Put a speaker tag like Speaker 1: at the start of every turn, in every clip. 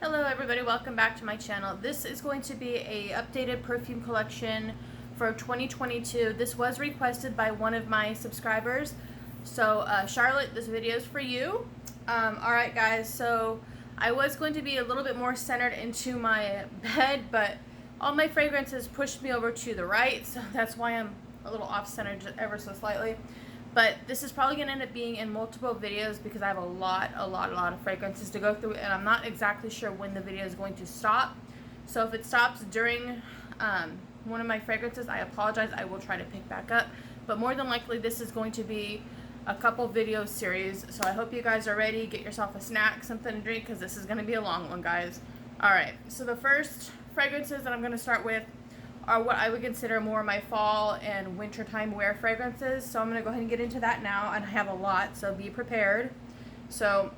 Speaker 1: Hello everybody, welcome back to my channel. This is going to be a updated perfume collection for 2022. This was requested by one of my subscribers. So Charlotte, this video is for you. Alright guys, so I was going to be a little bit more centered into my bed, but all my fragrances pushed me over to the right, so that's why I'm a little off-centered ever so slightly. But this is probably going to end up being in multiple videos because I have a lot of fragrances to go through, and I'm not exactly sure when the video is going to stop. So if it stops during one of my fragrances, I apologize. I will try to pick back up. But more than likely, this is going to be a couple video series. So I hope you guys are ready. Get yourself a snack, something to drink, because this is going to be a long one, guys. Alright, so the first fragrances that I'm going to start with are what I would consider more my fall and wintertime wear fragrances. So I'm going to go ahead and get into that now, and I have a lot, so be prepared. So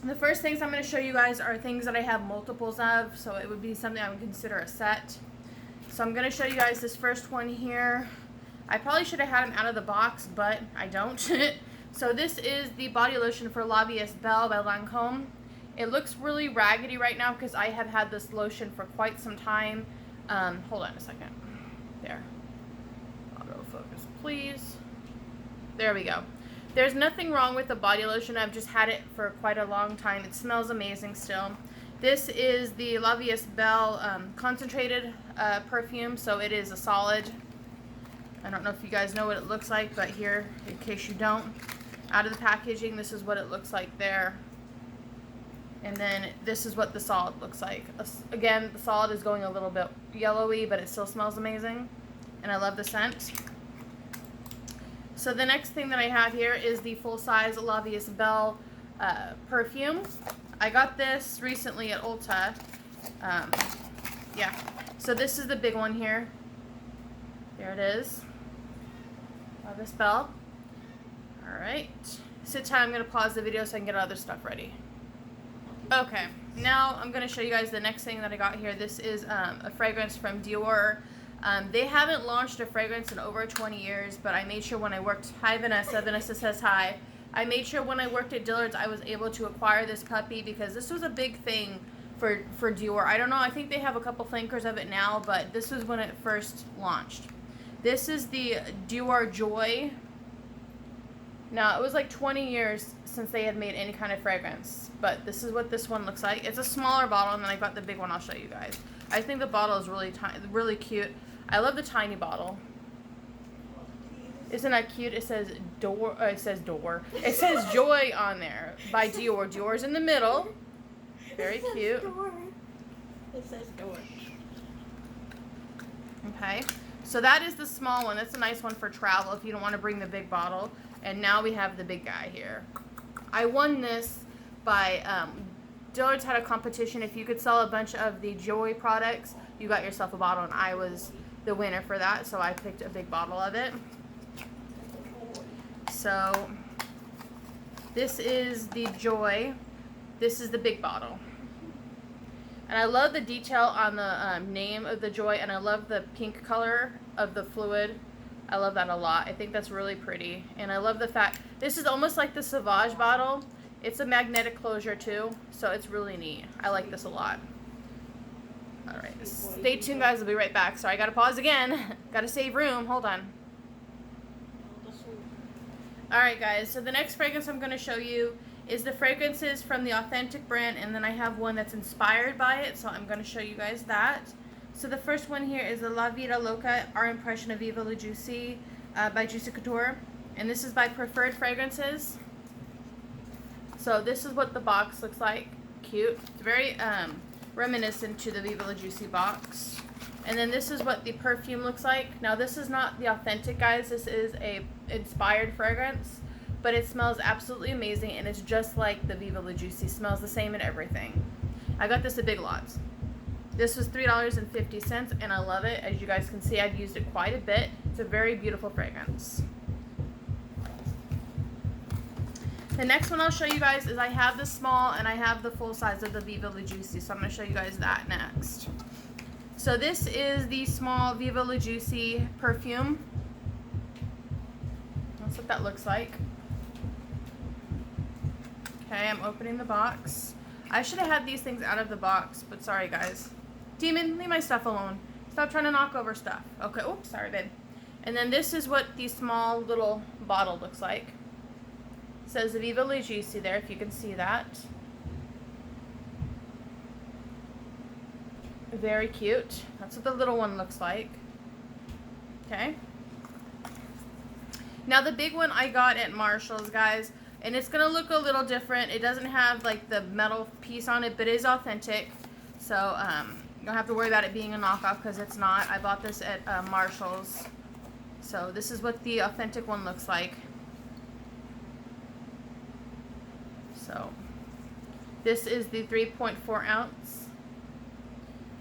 Speaker 1: the first things I'm going to show you guys are things that I have multiples of, so it would be something I would consider a set. So I'm going to show you guys this first one here. I probably should have had them out of the box, but I don't. So this is the body lotion for La Vie est Belle by Lancôme. It looks really raggedy right now because I have had this lotion for quite some time. Hold on a second. There. Autofocus, please. There we go. There's nothing wrong with the body lotion. I've just had it for quite a long time. It smells amazing still. This is the La Vie est Belle concentrated perfume, so it is a solid. I don't know if you guys know what it looks like, but here, in case you don't, out of the packaging, this is what it looks like there. And then this is what the solid looks like. Again, the solid is going a little bit yellowy, but it still smells amazing. And I love the scent. So the next thing that I have here is the full-size La Vie est Belle perfume. I got this recently at Ulta. Yeah. So this is the big one here. There it is. La Vie est Belle. Alright. Sit tight. I'm going to pause the video so I can get other stuff ready. Okay, now I'm going to show you guys the next thing that I got here. This is a fragrance from Dior. They haven't launched a fragrance in over 20 years, but I made sure when I worked... Hi, Vanessa. Vanessa says hi. I made sure when I worked at Dillard's, I was able to acquire this puppy because this was a big thing for Dior. I don't know. I think they have a couple flankers of it now, but this was when it first launched. This is the Dior Joy. Now, it was like 20 years since they had made any kind of fragrance, but this is what this one looks like. It's a smaller bottle, and then I got the big one I'll show you guys. I think the bottle is really tiny, really cute. I love the tiny bottle. Isn't that cute? It says door. It says door. It says Joy on there by Dior. Dior's in the middle. Very cute.
Speaker 2: It says door.
Speaker 1: Okay, so that is the small one. That's a nice one for travel if you don't want to bring the big bottle. And now we have the big guy here. I won this by, Dillard's had a competition. If you could sell a bunch of the Joy products, you got yourself a bottle, and I was the winner for that, so I picked a big bottle of it. So, this is the Joy. This is the big bottle. And I love the detail on the name of the Joy, and I love the pink color of the fluid. I love that a lot. I think that's really pretty. And I love the fact, this is almost like the Sauvage bottle. It's a magnetic closure too, so it's really neat. I like this a lot. Alright, stay tuned guys, I'll be right back. Sorry, I gotta pause again. Gotta save room, hold on. Alright guys, so the next fragrance I'm gonna show you is the fragrances from the Authentic brand, and then I have one that's inspired by it, so I'm gonna show you guys that. So the first one here is the La Vida Loca, Our Impression of Viva La Juicy by Juicy Couture. And this is by Preferred Fragrances. So this is what the box looks like. Cute. It's very reminiscent to the Viva La Juicy box. And then this is what the perfume looks like. Now this is not the authentic, guys. This is a inspired fragrance. But it smells absolutely amazing, and it's just like the Viva La Juicy. Smells the same and everything. I got this at Big Lots. This was $3.50, and I love it. As you guys can see, I've used it quite a bit. It's a very beautiful fragrance. The next one I'll show you guys is I have the small and I have the full size of the Viva La Juicy, so I'm going to show you guys that next. So this is the small Viva La Juicy perfume. That's what that looks like. Okay, I'm opening the box. I should have had these things out of the box, but sorry, guys. Demon, leave my stuff alone. Stop trying to knock over stuff. Okay, oops, sorry, babe. And then this is what the small little bottle looks like. It says Viva La Juicy there, if you can see that. Very cute. That's what the little one looks like. Okay. Now the big one I got at Marshall's, guys, and it's going to look a little different. It doesn't have like the metal piece on it, but it is authentic. So you don't have to worry about it being a knockoff because it's not. I bought this at Marshall's. So this is what the authentic one looks like. So this is the 3.4 ounce.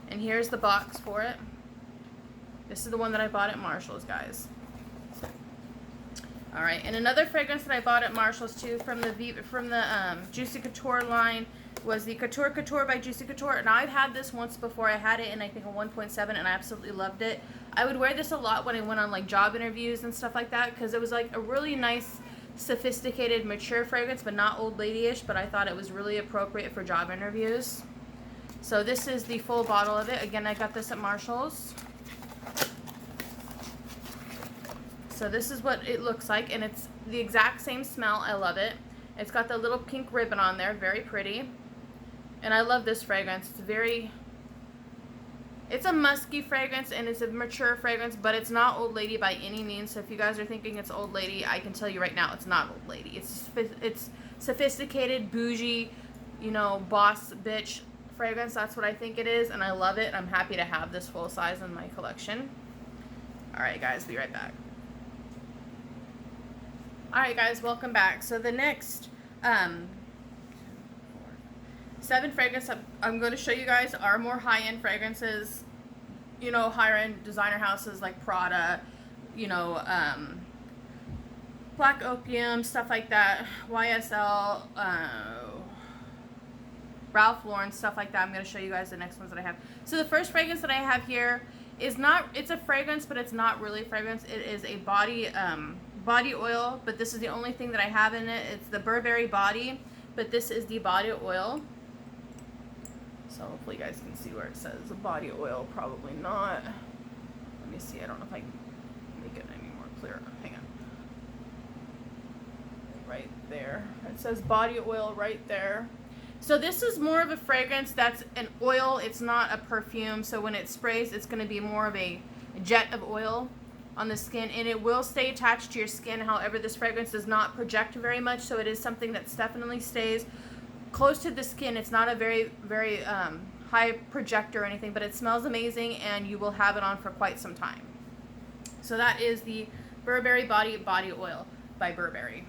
Speaker 1: And here's the box for it. This is the one that I bought at Marshall's, guys. All right, and another fragrance that I bought at Marshall's too from the Juicy Couture line was the Couture by Juicy Couture. Now I've had this once before. I had it in I think a 1.7 and I absolutely loved it. I would wear this a lot when I went on like job interviews and stuff like that because it was like a really nice, sophisticated, mature fragrance, but not old lady-ish. But I thought it was really appropriate for job interviews. So this is the full bottle of it. Again, I got this at Marshall's. So this is what it looks like, and it's the exact same smell. I love it. It's got the little pink ribbon on there, very pretty. And I love this fragrance. It's a musky fragrance, and it's a mature fragrance, but it's not old lady by any means. So if you guys are thinking it's old lady, I can tell you right now, it's not old lady. It's sophisticated, bougie, you know, boss bitch fragrance. That's what I think it is, and I love it. I'm happy to have this full size in my collection. All right, guys, be right back. Alright guys, welcome back. So the next 7 fragrances I'm going to show you guys are more high-end fragrances, you know, higher-end designer houses like Prada, you know, Black Opium, stuff like that, YSL, Ralph Lauren, stuff like that. I'm going to show you guys the next ones that I have. So the first fragrance that I have here is not, it's a fragrance, but it's not really a fragrance. It is a body oil, but this is the only thing that I have in it. It's the Burberry Body, but this is the body oil. So hopefully you guys can see where it says body oil. Probably not. Let me see. I don't know if I can make it any more clear. Hang on. Right there. It says body oil right there. So this is more of a fragrance that's an oil. It's not a perfume. So when it sprays, it's going to be more of a jet of oil on the skin, and it will stay attached to your skin. However, this fragrance does not project very much, so it is something that definitely stays close to the skin. It's not a very high projector or anything, but it smells amazing, and you will have it on for quite some time. So that is the Burberry Body Oil by Burberry.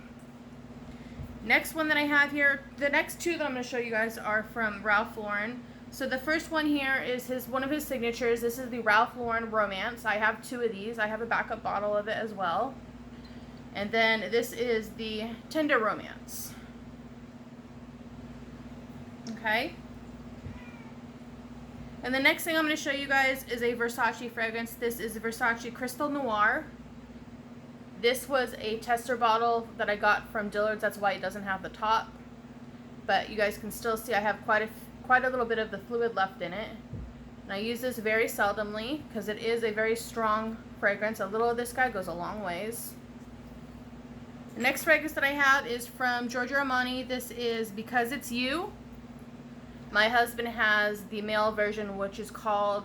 Speaker 1: Next one that I have here, the next 2 that I'm going to show you guys are from Ralph Lauren. So the first one here is one of his signatures. This is the Ralph Lauren Romance. I have 2 of these. I have a backup bottle of it as well. And then this is the Tender Romance. Okay. And the next thing I'm going to show you guys is a Versace fragrance. This is the Versace Crystal Noir. This was a tester bottle that I got from Dillard's. That's why it doesn't have the top. But you guys can still see I have quite a little bit of the fluid left in it. And I use this very seldomly because it is a very strong fragrance. A little of this guy goes a long ways. The next fragrance that I have is from Giorgio Armani. This is Because It's You. My husband has the male version, which is called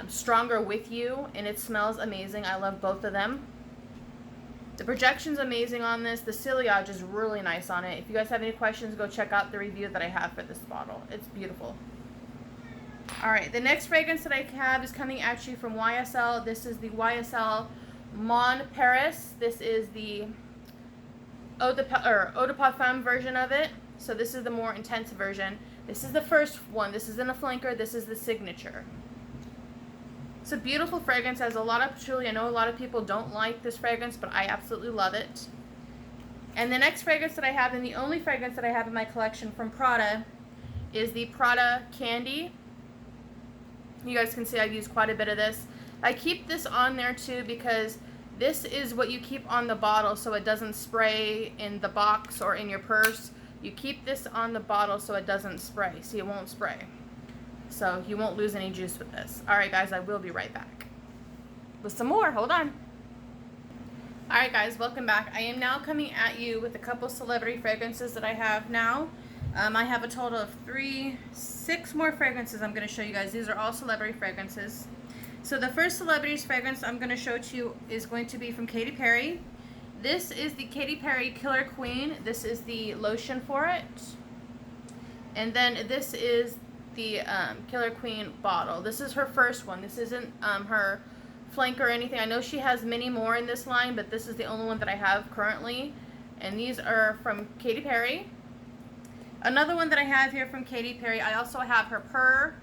Speaker 1: Stronger With You, and it smells amazing. I love both of them. The projection's amazing on this. The ciliage is really nice on it. If you guys have any questions, go check out the review that I have for this bottle. It's beautiful. Alright, the next fragrance that I have is coming at you from YSL. This is the YSL Mon Paris. This is the Eau de Parfum version of it. So this is the more intense version. This is the first one. This isn't a flanker. This is the signature. It's a beautiful fragrance. Has a lot of patchouli. I know a lot of people don't like this fragrance, but I absolutely love it. And the next fragrance that I have, and the only fragrance that I have in my collection from Prada, is the Prada Candy. You guys can see I've used quite a bit of this. I keep this on there too because this is what you keep on the bottle so it doesn't spray in the box or in your purse. You keep this on the bottle so it doesn't spray. See, it won't spray. So you won't lose any juice with this. Alright guys, I will be right back with some more. Hold on. Alright guys, welcome back. I am now coming at you with a couple celebrity fragrances that I have now. I have a total of 6 more fragrances I'm going to show you guys. These are all celebrity fragrances. So the first celebrity's fragrance I'm going to show to you is going to be from Katy Perry. This is the Katy Perry Killer Queen. This is the lotion for it. And then this is the Killer Queen bottle. This is her first one. This isn't her flank or anything. I know she has many more in this line, but this is the only one that I have currently. And these are from Katy Perry. Another one that I have here from Katy Perry, I also have her Purr.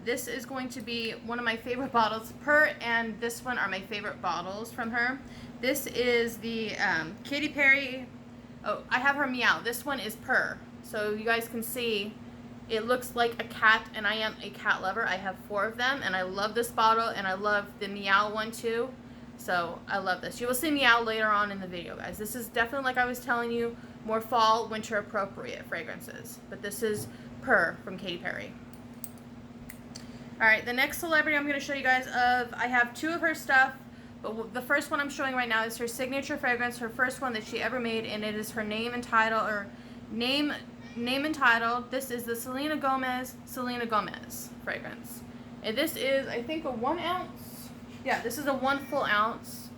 Speaker 1: This is going to be one of my favorite bottles. Purr and this one are my favorite bottles from her. This is the Katy Perry. Oh, I have her Meow. This one is Purr. So you guys can see it looks like a cat, and I am a cat lover. I have 4 of them, and I love this bottle, and I love the Meow one too. So I love this. You will see Meow later on in the video, guys. This is definitely, like I was telling you, more fall, winter appropriate fragrances. But this is Purr from Katy Perry. Alright, the next celebrity I'm going to show you guys of, I have 2 of her stuff, but the first one I'm showing right now is her signature fragrance, her first one that she ever made, and it is her name and title, or name and title. This is the Selena Gomez fragrance. And this is, I think, a 1 ounce. Yeah, this is a 1 full ounce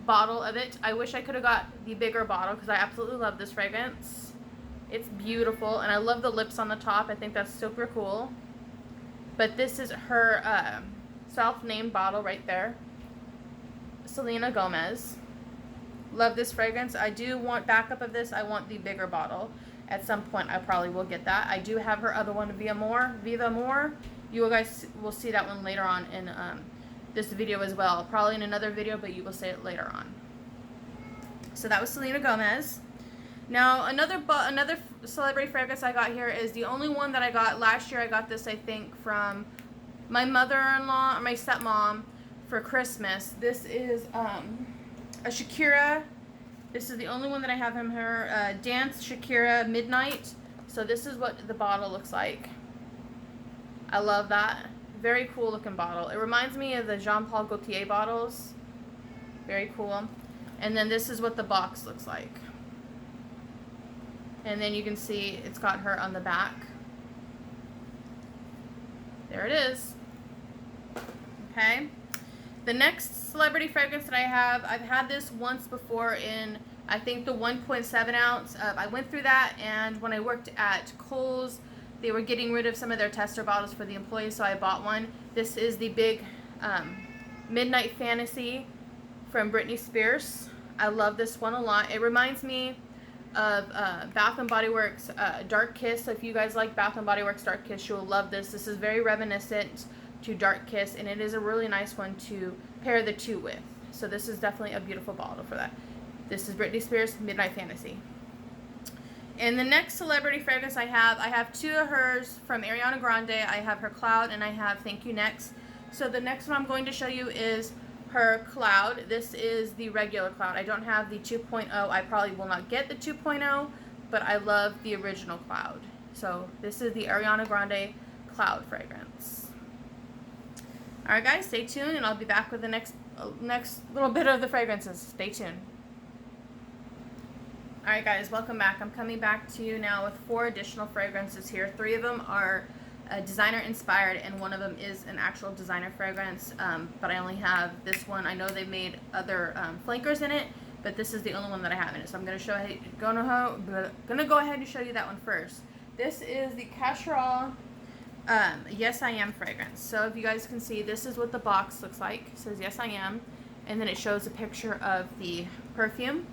Speaker 1: bottle of it. I wish I could have got the bigger bottle because I absolutely love this fragrance. It's beautiful, and I love the lips on the top. I think that's super cool. But this is her self-named bottle right there. Selena Gomez. Love this fragrance. I do want backup of this. I want the bigger bottle. At some point, I probably will get that. I do have her other one, Viva More. You guys will see that one later on in this video as well. Probably in another video, but you will see it later on. So that was Selena Gomez. Now, another celebrity fragrance I got here is the only one that I got last year. I got this, I think, from my mother-in-law or my stepmom for Christmas. This is a Shakira. This is the only one that I have from her. Dance Shakira Midnight. So this is what the bottle looks like. I love that. Very cool looking bottle. It reminds me of the Jean Paul Gaultier bottles. Very cool. And then this is what the box looks like. And then you can see it's got her on the back. There it is. Okay. The next celebrity fragrance that I have, I've had this once before in, I think, the 1.7 ounce. I went through that, and when I worked at Kohl's, they were getting rid of some of their tester bottles for the employees, so I bought one. This is the big Midnight Fantasy from Britney Spears. I love this one a lot. It reminds me of Bath & Body Works Dark Kiss. So if you guys like Bath & Body Works Dark Kiss, you will love this. This is very reminiscent to Dark Kiss, and it is a really nice one to pair the 2 with. So this is definitely a beautiful bottle for that. This is Britney Spears Midnight Fantasy. And the next celebrity fragrance I have 2 of hers from Ariana Grande. I have her Cloud, and I have Thank You Next. So the next one I'm going to show you is her Cloud. This is the regular Cloud. I don't have the 2.0. I probably will not get the 2.0, but I love the original Cloud. So this is the Ariana Grande Cloud fragrance. Alright guys, stay tuned, and I'll be back with the next little bit of the fragrances. Stay tuned. Alright guys, welcome back. I'm coming back to you now with 4 additional fragrances here. 3 of them are designer inspired, and 1 of them is an actual designer fragrance, but I only have this one. I know they made other flankers in it, but this is the only one that I have in it. So I'm going to go ahead and show you that one first. This is the Cashmere Yes I Am fragrance. So if you guys can see, this is what the box looks like. It says Yes I Am, and then it shows a picture of the perfume,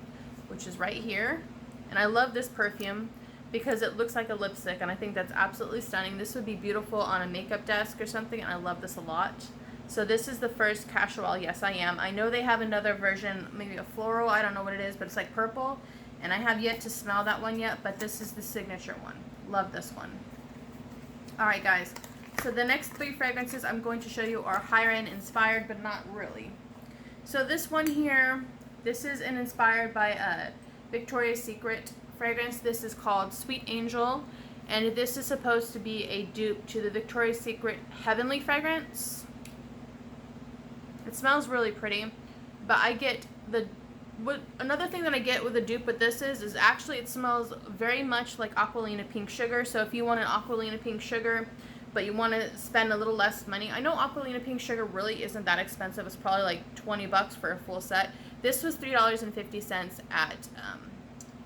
Speaker 1: which is right here. And I love this perfume because it looks like a lipstick, and I think that's absolutely stunning. This would be beautiful on a makeup desk or something, and I love this a lot. So this is the first Cashmere Yes I Am. I know they have another version, maybe a floral, I don't know what it is, but it's like purple, and I have yet to smell that one yet, but this is the signature one. Love this one. Alright guys, so the next 3 fragrances I'm going to show you are higher end inspired, but not really. So this one here, this is inspired by Victoria's Secret fragrance. This is called Sweet Angel, and this is supposed to be a dupe to the Victoria's Secret Heavenly fragrance. It smells really pretty, but I get another thing that I get with a dupe with this is actually it smells very much like Aqualina Pink Sugar. So if you want an Aqualina Pink Sugar, but you want to spend a little less money, I know Aqualina Pink Sugar really isn't that expensive. It's probably like 20 bucks for a full set. This was $3.50 at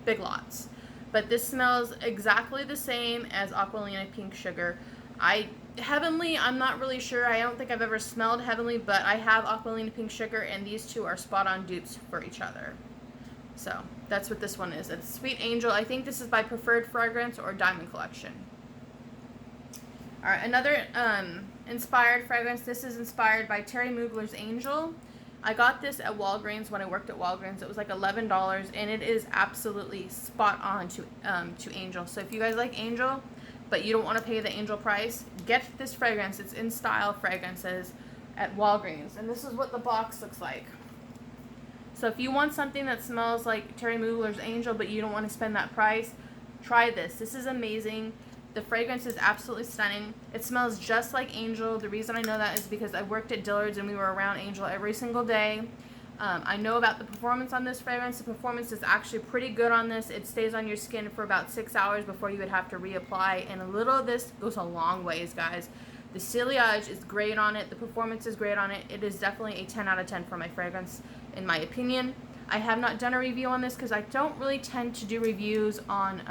Speaker 1: Big Lots, but this smells exactly the same as Aqualina Pink Sugar. Heavenly, I'm not really sure. I don't think I've ever smelled Heavenly, but I have Aqualina Pink Sugar, and these two are spot-on dupes for each other. So that's what this one is. It's Sweet Angel. I think this is by Preferred Fragrance or Diamond Collection. All right, another inspired fragrance. This is inspired by Terry Mugler's Angel. I got this at Walgreens when I worked at Walgreens. It was like $11, and it is absolutely spot on to Angel. So if you guys like Angel, but you don't want to pay the Angel price, get this fragrance. It's In Style Fragrances at Walgreens, and this is what the box looks like. So if you want something that smells like Terry Mugler's Angel, but you don't want to spend that price, try this. This is amazing. The fragrance is absolutely stunning. It smells just like Angel. The reason I know that is because I worked at Dillard's and we were around Angel every single day. I know about the performance on this fragrance. The performance is actually pretty good on this. It stays on your skin for about 6 hours before you would have to reapply, and a little of this goes a long ways, guys. The sillage is great on it. The performance is great on it. It is definitely a 10 out of 10 for my fragrance, in my opinion. I have not done a review on this because I don't really tend to do reviews on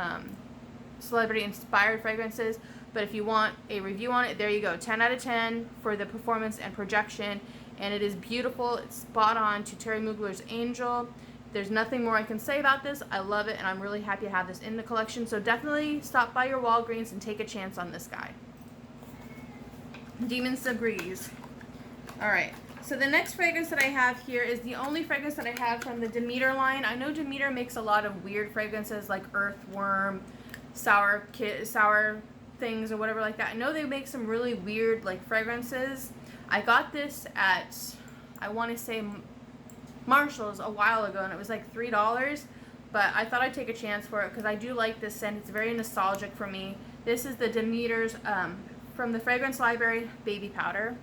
Speaker 1: celebrity-inspired fragrances, but if you want a review on it, there you go. 10 out of 10 for the performance and projection. And it is beautiful. It's spot on to Terry Mugler's Angel. There's nothing more I can say about this. I love it, and I'm really happy to have this in the collection. So definitely stop by your Walgreens and take a chance on this guy. Demon Sabreeze. Alright, so the next fragrance that I have here is the only fragrance that I have from the Demeter line. I know Demeter makes a lot of weird fragrances like Earthworm, sour things, or whatever like that. I know they make some really weird like fragrances. I got this at, I want to say, Marshall's a while ago, and it was like $3, but I thought I'd take a chance for it because I do like this scent. It's very nostalgic for me. This is the Demeter's, from the Fragrance Library, Baby Powder.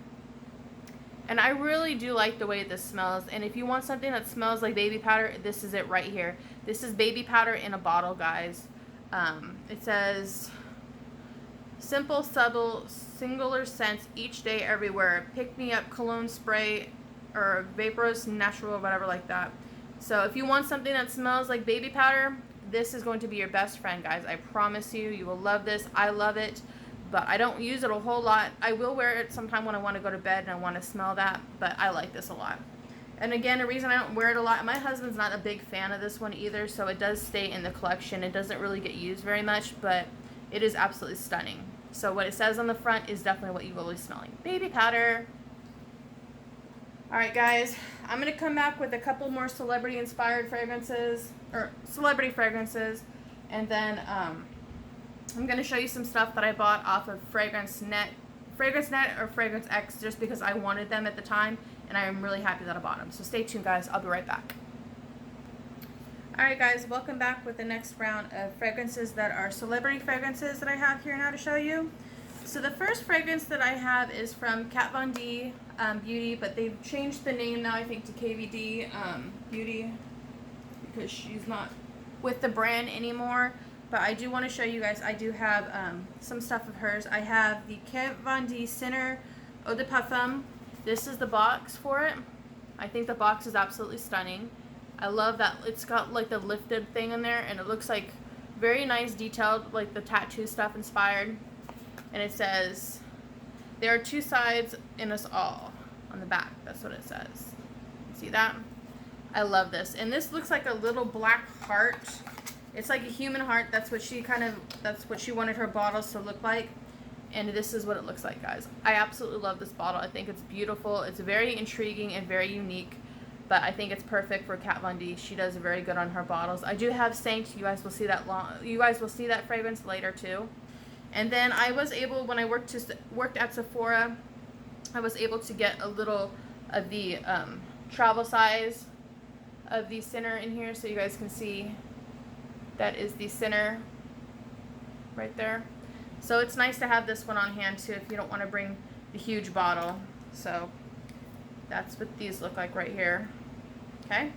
Speaker 1: And I really do like the way this smells, and if you want something that smells like baby powder, this is it right here. This is baby powder in a bottle, guys. It says, simple, subtle, singular scents each day, everywhere. Pick me up cologne spray or vaporous, natural, whatever like that. So if you want something that smells like baby powder, this is going to be your best friend, guys. I promise you, you will love this. I love it, but I don't use it a whole lot. I will wear it sometime when I want to go to bed and I want to smell that, but I like this a lot. And again, the reason I don't wear it a lot, my husband's not a big fan of this one either, so it does stay in the collection. It doesn't really get used very much, but it is absolutely stunning. So what it says on the front is definitely what you will be smelling. Baby powder. Alright guys, I'm going to come back with a couple more celebrity-inspired fragrances, or celebrity fragrances, and then I'm going to show you some stuff that I bought off of Fragrance Net or Fragrance X, just because I wanted them at the time, and I am really happy that I bought them. So stay tuned, guys. I'll be right back. Alright guys, welcome back with the next round of fragrances that are celebrity fragrances that I have here now to show you. So the first fragrance that I have is from Kat Von D Beauty, but they've changed the name now, I think, to KVD Beauty, because she's not with the brand anymore. But I do want to show you guys, I do have some stuff of hers. I have the Kat Von D Sinner Eau de Parfum. This is the box for it. I think the box is absolutely stunning. I love that it's got like the lifted thing in there, and it looks like very nice detailed, like the tattoo stuff inspired. And it says, there are two sides in us all, on the back. That's what it says. See that? I love this. And this looks like a little black heart. It's like a human heart. That's what she wanted her bottles to look like. And this is what it looks like, guys. I absolutely love this bottle. I think it's beautiful. It's very intriguing and very unique. But I think it's perfect for Kat Von D. She does very good on her bottles. I do have Saint. You guys will see that fragrance later too. And then I was able, when I worked at Sephora, I was able to get a little of the travel size of the Sinner in here, so you guys can see That is the center right there. So it's nice to have this one on hand too if you don't want to bring the huge bottle. So that's what these look like right here. Okay.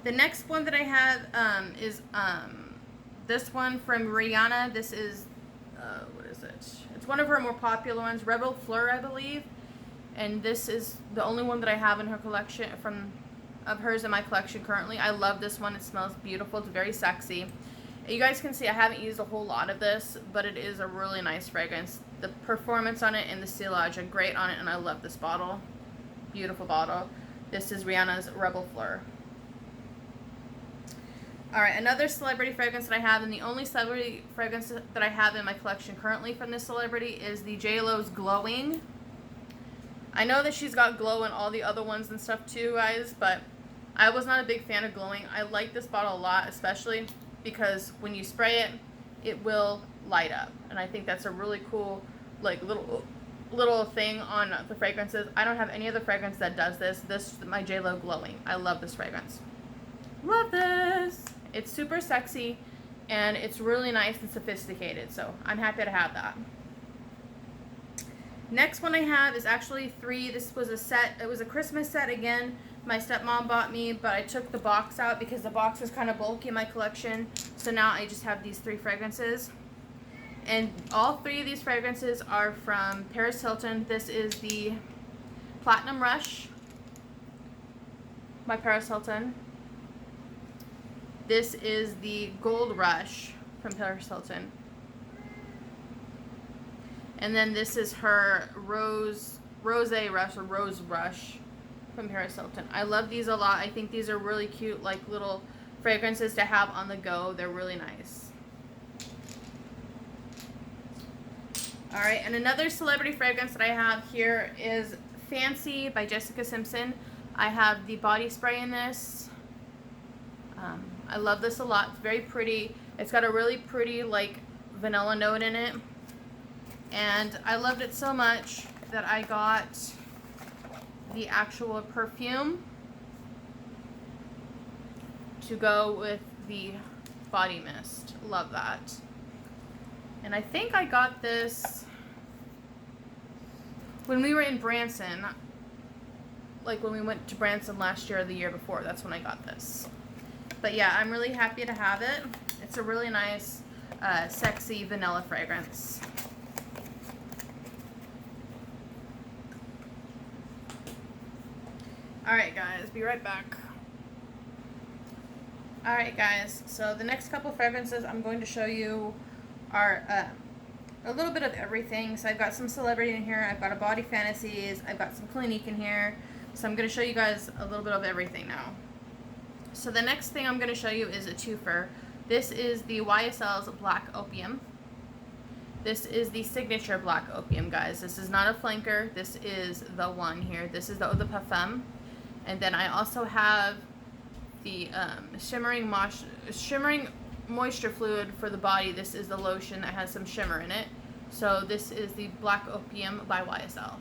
Speaker 1: The next one that I have is this one from Ariana. This is, what is it? It's one of her more popular ones, Rebel Fleur, I believe. And this is the only one that I have in her collection, of hers in my collection currently. I love this one. It smells beautiful. It's very sexy. You guys can see I haven't used a whole lot of this, but it is a really nice fragrance. The performance on it and the sealage are great on it, and I love this bottle. Beautiful bottle. This is Rihanna's Rebel Fleur. Alright, another celebrity fragrance that I have, and the only celebrity fragrance that I have in my collection currently from this celebrity is the J.Lo's Glowing. I know that she's got glow in all the other ones and stuff too, guys, but I was not a big fan of glowing. I like this bottle a lot, especially because when you spray it, it will light up. And I think that's a really cool, like, little thing on the fragrances. I don't have any other fragrance that does this. This is my J.Lo Glowing. I love this fragrance. Love this! It's super sexy, and it's really nice and sophisticated, so I'm happy to have that. Next one I have is actually 3. This was a set. It was a Christmas set again. My stepmom bought me, but I took the box out because the box was kind of bulky in my collection. So now I just have these 3 fragrances. And all 3 of these fragrances are from Paris Hilton. This is the Platinum Rush by Paris Hilton. This is the Gold Rush from Paris Hilton. And then this is her Rose Rush or Rose Rush from Paris Hilton. I love these a lot. I think these are really cute, like little fragrances to have on the go. They're really nice. Alright, and another celebrity fragrance that I have here is Fancy by Jessica Simpson. I have the body spray in this. I love this a lot. It's very pretty. It's got a really pretty, like, vanilla note in it. And I loved it so much that I got the actual perfume to go with the body mist. Love that. And I think I got this when we were in Branson. Like when we went to Branson last year or the year before. That's when I got this. But yeah, I'm really happy to have it. It's a really nice, sexy vanilla fragrance. Alright guys, be right back. Alright guys, so the next couple fragrances I'm going to show you are a little bit of everything. So I've got some celebrity in here, I've got a Body Fantasies, I've got some Clinique in here. So I'm going to show you guys a little bit of everything now. So the next thing I'm going to show you is a twofer. This is the Ysls Black Opium. This is the signature Black Opium, guys. This is not a flanker. This is the one here. This is the Eau de Parfum. And then I also have the shimmering moisture fluid for the body. This is the lotion that has some shimmer in it. So this is the Black Opium by YSL.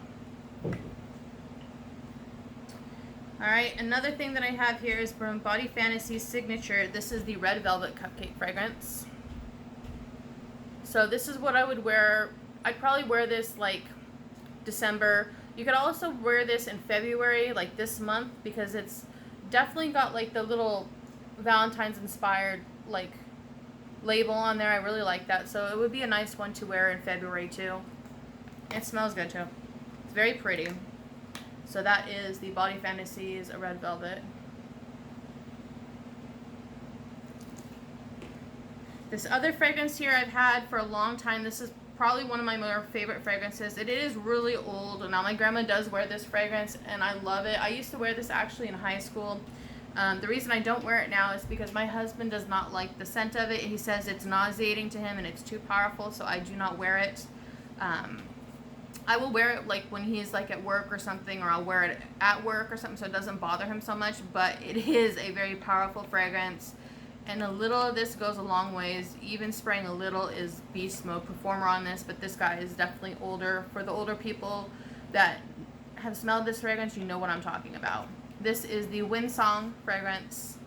Speaker 1: Alright, another thing that I have here is from Body Fantasies Signature. This is the Red Velvet Cupcake fragrance. So this is what I would wear. I'd probably wear this like December. You could also wear this in February, like this month, because it's definitely got like the little Valentine's inspired like label on there. I really like that. So it would be a nice one to wear in February too. It smells good too. It's very pretty. So that is the Body Fantasies Red Velvet. This other fragrance here I've had for a long time. This is probably one of my more favorite fragrances. It is really old. Now my grandma does wear this fragrance and I love it. I used to wear this actually in high school. The reason I don't wear it now is because my husband does not like the scent of it. He says it's nauseating to him and it's too powerful, so I do not wear it. I will wear it like when he's like at work or something, or I'll wear it at work or something so it doesn't bother him so much, but it is a very powerful fragrance and a little of this goes a long ways. Even spraying a little is beast mode performer on this, but this guy is definitely older. For the older people that have smelled this fragrance, you know what I'm talking about. This is the Windsong fragrance.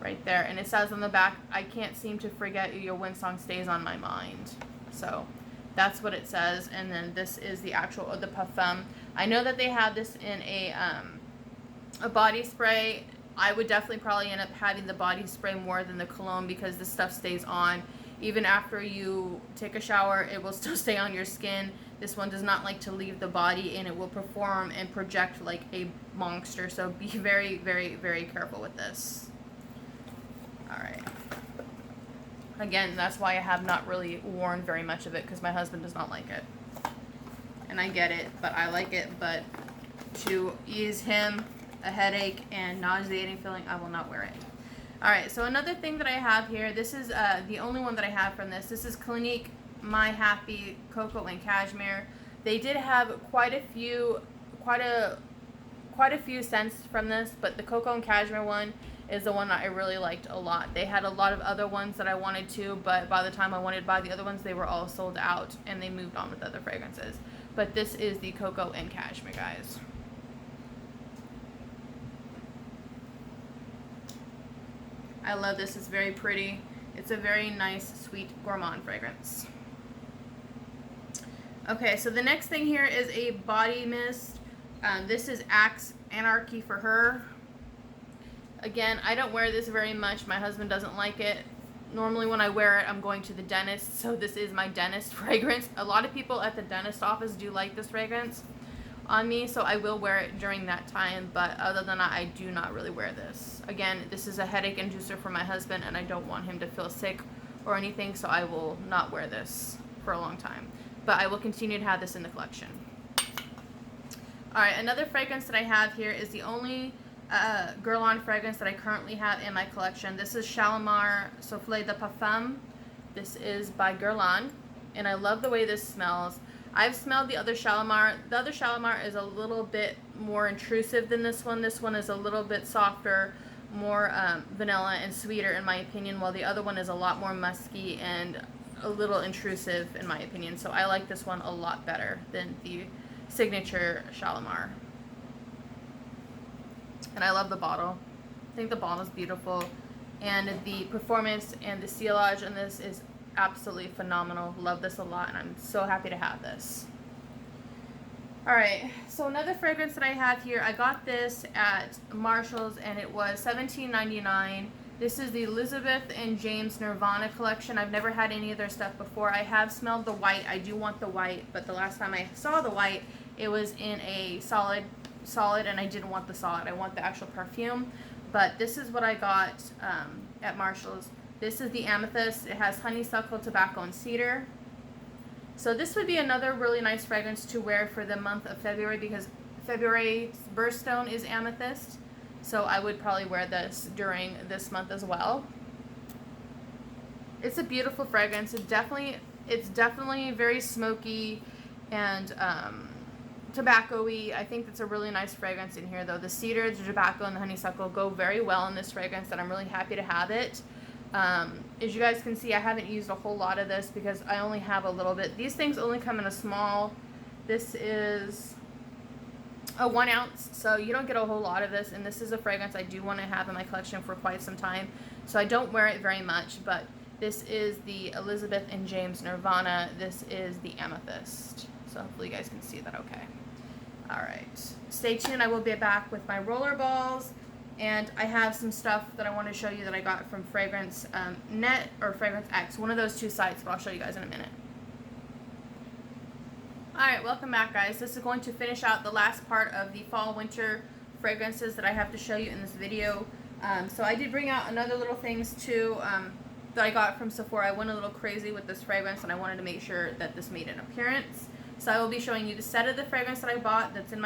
Speaker 1: Right there. And it says on the back, I can't seem to forget you, your Windsong stays on my mind. So that's what it says. And then this is the actual, the Perfume. I know that they have this in a body spray. I would definitely probably end up having the body spray more than the cologne because this stuff stays on. Even after you take a shower, it will still stay on your skin. This one does not like to leave the body, and it will perform and project like a monster. So be very, very, very careful with this. Alright. Again, that's why I have not really worn very much of it, because my husband does not like it. And I get it, but I like it. But to ease him a headache and nauseating feeling, I will not wear it. Alright, so another thing that I have here, this is the only one that I have from this. This is Clinique My Happy Cocoa and Cashmere. They did have quite a few scents from this, but the Cocoa and Cashmere one is the one that I really liked a lot. They had a lot of other ones that I wanted to, but by the time I wanted to buy the other ones, they were all sold out, and they moved on with other fragrances. But this is the Cocoa and Cashmere, guys. I love this. It's very pretty. It's a very nice, sweet, gourmand fragrance. Okay, so the next thing here is a body mist. This is Axe Anarchy for Her. Again, I don't wear this very much. My husband doesn't like it. Normally when I wear it, I'm going to the dentist, so this is my dentist fragrance. A lot of people at the dentist office do like this fragrance on me, so I will wear it during that time, but other than that, I do not really wear this. Again, this is a headache inducer for my husband, and I don't want him to feel sick or anything, so I will not wear this for a long time. But I will continue to have this in the collection. Alright, another fragrance that I have here is the only Guerlain fragrance that I currently have in my collection. This is Shalimar Soufflé de Parfum. This is by Guerlain, and I love the way this smells. I've smelled the other Shalimar. The other Shalimar is a little bit more intrusive than this one. This one is a little bit softer, more vanilla and sweeter in my opinion, while the other one is a lot more musky and a little intrusive in my opinion. So I like this one a lot better than the signature Shalimar. And I love the bottle. I think the bottle is beautiful. And the performance and the sealage on this is absolutely phenomenal. Love this a lot, and I'm so happy to have this. Alright, so another fragrance that I have here, I got this at Marshall's, and it was $17.99. This is the Elizabeth and James Nirvana collection. I've never had any of their stuff before. I have smelled the white. I do want the white, but the last time I saw the white, it was in a solid, and I didn't want the solid. I want the actual perfume. But this is what I got at Marshall's. This is the Amethyst. It has honeysuckle, tobacco, and cedar. So this would be another really nice fragrance to wear for the month of February, because February's birthstone is amethyst. So I would probably wear this during this month as well. It's a beautiful fragrance. It's definitely very smoky and tobacco-y. I think it's a really nice fragrance in here, though. The cedar, the tobacco, and the honeysuckle go very well in this fragrance, and I'm really happy to have it. As you guys can see, I haven't used a whole lot of this because I only have a little bit. These things only come in a small. This is a 1 ounce, so you don't get a whole lot of this, and this is a fragrance I do want to have in my collection for quite some time, so I don't wear it very much. But this is the Elizabeth and James Nirvana. This is the Amethyst, so hopefully you guys can see that okay. Alright, stay tuned. I will be back with my roller balls, and I have some stuff that I want to show you that I got from Fragrance Net or Fragrance X, one of those two sites, but I'll show you guys in a minute. Alright, welcome back, guys. This is going to finish out the last part of the fall-winter fragrances that I have to show you in this video. So I did bring out another little things too that I got from Sephora. I went a little crazy with this fragrance, and I wanted to make sure that this made an appearance. So I will be showing you the set of the fragrance that I bought that's in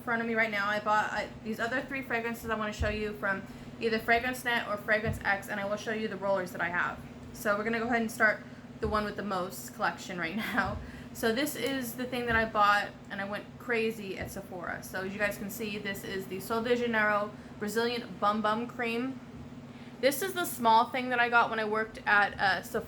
Speaker 1: front of me right now. I bought these other 3 fragrances I want to show you from either Fragrance Net or Fragrance X, and I will show you the rollers that I have. So we're going to go ahead and start the one with the most collection right now. So this is the thing that I bought, and I went crazy at Sephora. So as you guys can see, this is the Sol de Janeiro Brazilian Bum Bum Cream. This is the small thing that I got when I worked at Sephora.